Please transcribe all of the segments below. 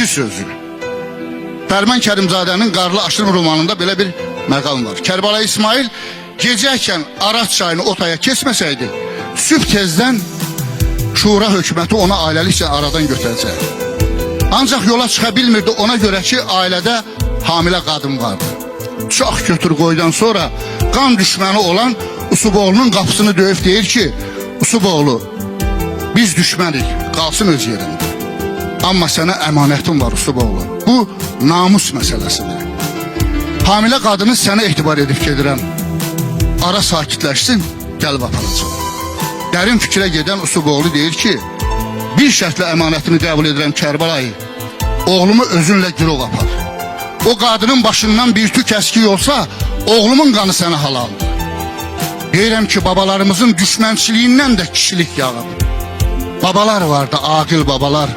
iki sözü. Fərman Kərimzadənin Qarlı Aşırım romanında belə bir məqam var. Kərbəlayı İsmail gecəykən Araz çayını otaya keçməsəydi, sübh tezdən Şura hökuməti ona ailəlikcə aradan götürəcək. Ancaq yola çıxa bilmirdi, ona görə ki, ailədə hamilə qadın vardı. Çox götür qoydan sonra qan düşməni olan Usuboğlunun qapısını döyüb deyir ki, Usuboğlu, biz düşmənik, qalsın öz yerində. Amma sənə əmanətim var Usuboğlu. Bu namus məsələsidir. Hamilə qadını sənə etibar edib gedirəm. Ara sakitləşsin, gəlib aparacaq. Dərin fikrə gedən Usuboğlu deyir ki, bir şərtlə əmanətini qəbul edirəm Kərbəlayı, oğlumu özünlə girov apar. O qadının başından bir tük əskik olsa, oğlumun qanı sənə halaldır. Deyirəm ki, babalarımızın düşmənçiliyindən də kişilik yağıb. Babalar vardı, aqil babalar,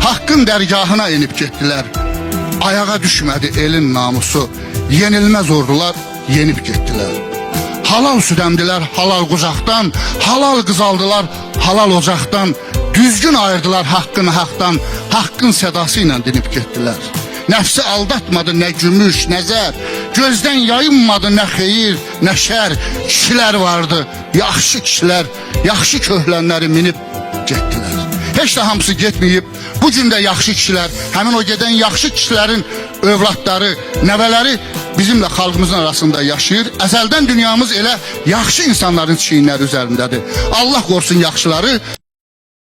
haqqın dərgahına inib getdilər. Ayağa düşmədi elin namusu, yenilməz ordular yenib getdilər. Halal südəmdilər halal qucaqdan, halal qızaldılar halal ocaqdan, düzgün ayırdılar haqqını haqdan, haqqın sədası ilə dinib getdilər. Nəfsi aldatmadı nə gümüş, nə zər, gözdən yayınmadı nə xeyir, nə şər. Kişilər vardı, yaxşı kişilər, yaxşı köhlənləri minib getdilər. Heç də hamısı getməyib, bu gün də yaxşı kişilər, həmin o gedən yaxşı kişilərin övladları, nəvələri bizimlə xalqımızın arasında yaşayır. Əzəldən dünyamız elə yaxşı insanların çiyinləri üzərindədir. Allah qorusun yaxşıları.